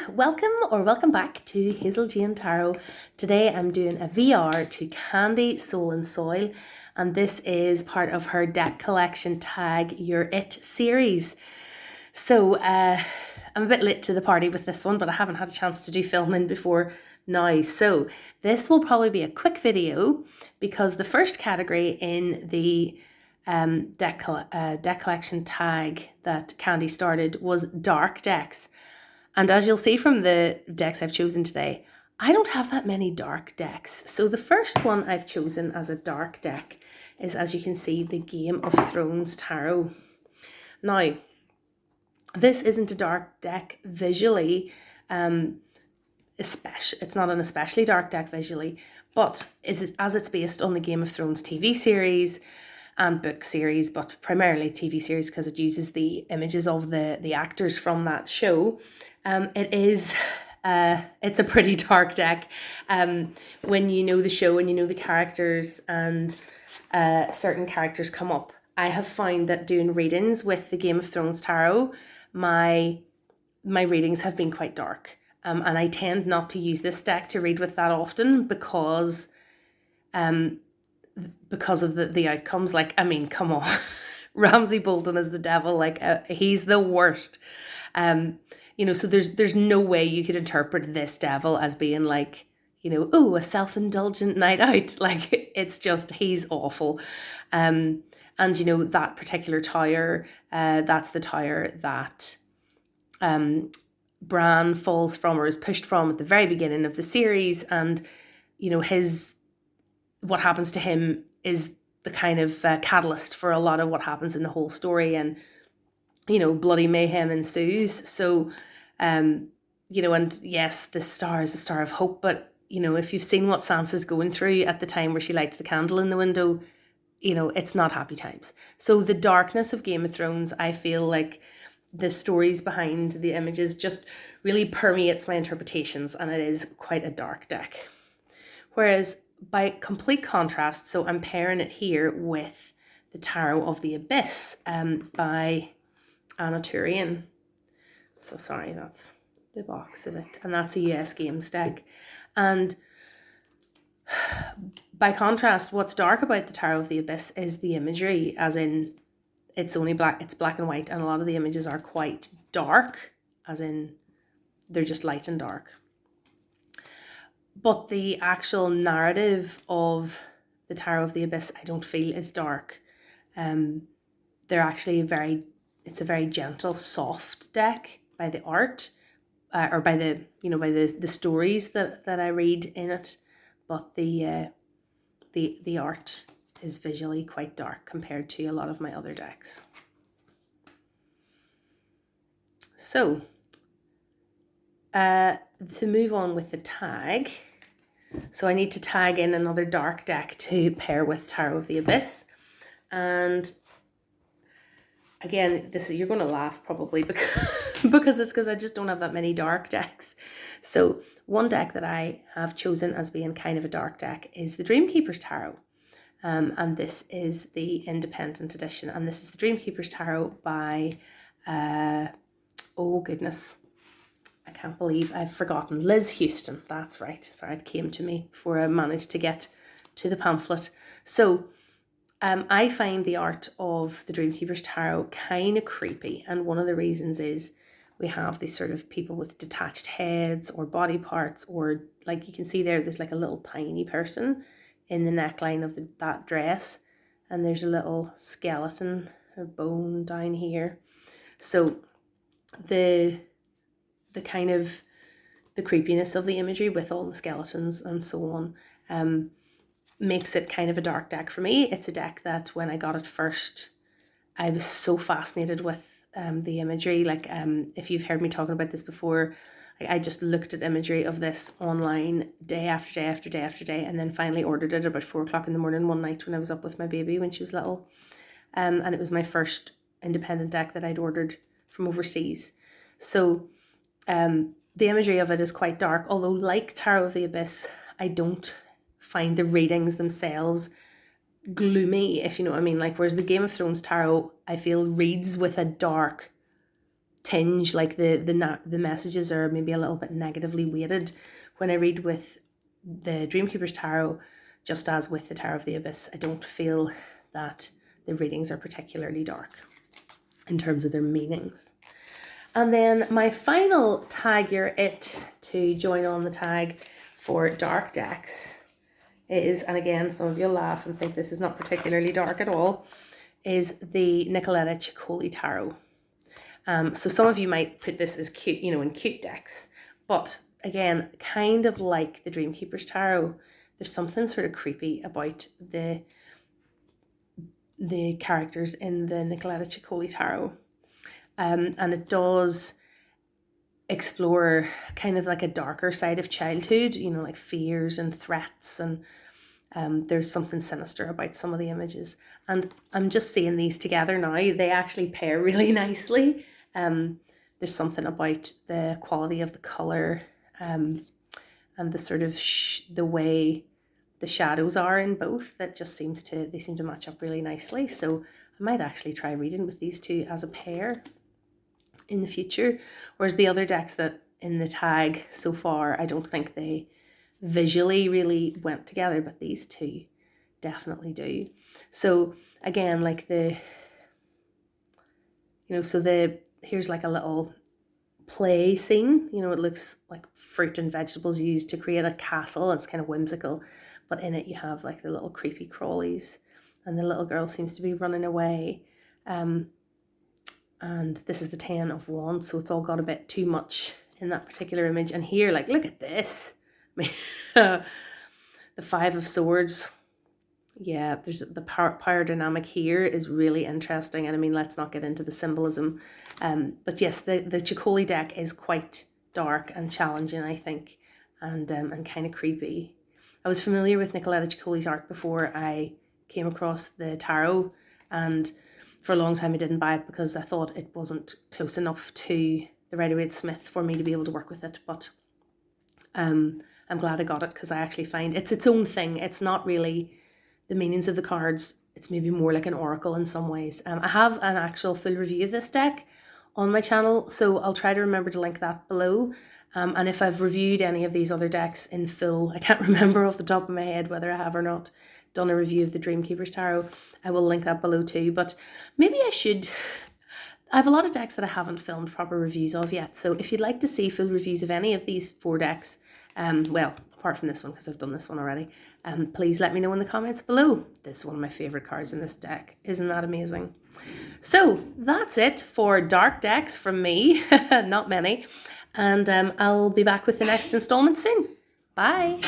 Welcome back to Hazel Jane Tarot. Today I'm doing a VR to Candy, Soul and Soil, and this is part of her deck collection Tag Your It series. So I'm a bit late to the party with this one, but I haven't had a chance to do filming before now. So this will probably be a quick video because the first category in the deck collection tag that Candy started was dark decks. And as you'll see from the decks I've chosen today, I don't have that many dark decks. So the first one I've chosen as a dark deck is, as you can see, the Game of Thrones Tarot. Now, this isn't a dark deck visually, it's not an especially dark deck visually, but as it's based on the Game of Thrones TV series and book series, but primarily TV series because it uses the images of the actors from that show. It's a pretty dark deck. When you know the show and you know the characters and certain characters come up. I have found that doing readings with the Game of Thrones Tarot, my readings have been quite dark. And I tend not to use this deck to read with that often because of the outcomes. Like, I mean, come on. Ramsay Bolton is the devil. Like, he's the worst. So there's no way you could interpret this devil as being like, a self-indulgent night out. Like, it's just, he's awful. And that particular tower, that's the tower that Bran falls from or is pushed from at the very beginning of the series. And, what happens to him is the kind of catalyst for a lot of what happens in the whole story. And, bloody mayhem ensues. So, and yes, the star is a star of hope, but, if you've seen what Sansa's going through at the time where she lights the candle in the window, it's not happy times. So the darkness of Game of Thrones, I feel like the stories behind the images just really permeates my interpretations, and it is quite a dark deck. Whereas by complete contrast, so I'm pairing it here with the Tarot of the Abyss by Anna Turian. So sorry, that's the box of it. And that's a US Games deck. And by contrast, what's dark about the Tarot of the Abyss is the imagery, as in it's black and white, and a lot of the images are quite dark, as in they're just light and dark. But the actual narrative of the Tarot of the Abyss, I don't feel is dark. They're actually it's a very gentle, soft deck by the art, or by the stories that I read in it. But the art is visually quite dark compared to a lot of my other decks. So, to move on with the tag, so I need to tag in another dark deck to pair with Tarot of the Abyss. And again, you're going to laugh probably because I just don't have that many dark decks. So one deck that I have chosen as being kind of a dark deck is the Dreamkeeper's Tarot. And this is the independent edition. And this is the Dreamkeeper's Tarot by, oh goodness, I can't believe I've forgotten. Liz Houston, that's right. Sorry, it came to me before I managed to get to the pamphlet. So I find the art of the Dreamkeeper's Tarot kind of creepy. And one of the reasons is we have these sort of people with detached heads or body parts, or like you can see there's like a little tiny person in the neckline of that dress. And there's a little skeleton, a bone down here. So the kind of the creepiness of the imagery with all the skeletons and so on makes it kind of a dark deck for me. It's a deck that when I got it first, I was so fascinated with the imagery. Like if you've heard me talking about this before, I just looked at imagery of this online day after day after day after day, and then finally ordered it about 4 o'clock in the morning one night when I was up with my baby when she was little. And it was my first independent deck that I'd ordered from overseas. So the imagery of it is quite dark, although like Tarot of the Abyss, I don't find the readings themselves gloomy, if you know what I mean. Like, whereas the Game of Thrones Tarot, I feel reads with a dark tinge, like the messages are maybe a little bit negatively weighted. When I read with the Dreamkeeper's Tarot, just as with the Tarot of the Abyss, I don't feel that the readings are particularly dark in terms of their meanings. And then my final tag your it to join on the tag for dark decks is, and again, some of you'll laugh and think this is not particularly dark at all, is the Nicolae Chicoli Tarot. So some of you might put this as cute, in cute decks, but again, kind of like the Dreamkeeper's Tarot, there's something sort of creepy about the characters in the Nicolae Chicoli Tarot. And it does explore kind of like a darker side of childhood, like fears and threats, and there's something sinister about some of the images. And I'm just seeing these together now. They actually pair really nicely. There's something about the quality of the colour and the sort of the way the shadows are in both that just seem to match up really nicely. So I might actually try reading with these two as a pair in the future. Whereas the other decks that in the tag so far, I don't think they visually really went together, but these two definitely do. So again, like here's like a little play scene, it looks like fruit and vegetables used to create a castle. It's kind of whimsical, but in it you have like the little creepy crawlies, and the little girl seems to be running away. And this is the 10 of Wands, so it's all got a bit too much in that particular image. And here, like, look at this. I mean, the 5 of Swords. Yeah, there's the power dynamic here is really interesting. And I mean, let's not get into the symbolism. But yes, the Chicoli deck is quite dark and challenging, I think, and kind of creepy. I was familiar with Nicolae Chicoli's art before I came across the tarot, and for a long time I didn't buy it because I thought it wasn't close enough to the Rider-Waite-Smith for me to be able to work with it. But I'm glad I got it, because I actually find it's its own thing. It's not really the meanings of the cards. It's maybe more like an oracle in some ways. I have an actual full review of this deck on my channel, so I'll try to remember to link that below. And if I've reviewed any of these other decks in full, I can't remember off the top of my head whether I have or not done a review of the Dreamkeeper's Tarot, I will link that below too. But maybe I should. I have a lot of decks that I haven't filmed proper reviews of yet, so if you'd like to see full reviews of any of these 4 decks, well, apart from this one because I've done this one already, please let me know in the comments below. This is one of my favourite cards in this deck. Isn't that amazing? So that's it for dark decks from me. Not many. And I'll be back with the next installment soon. Bye.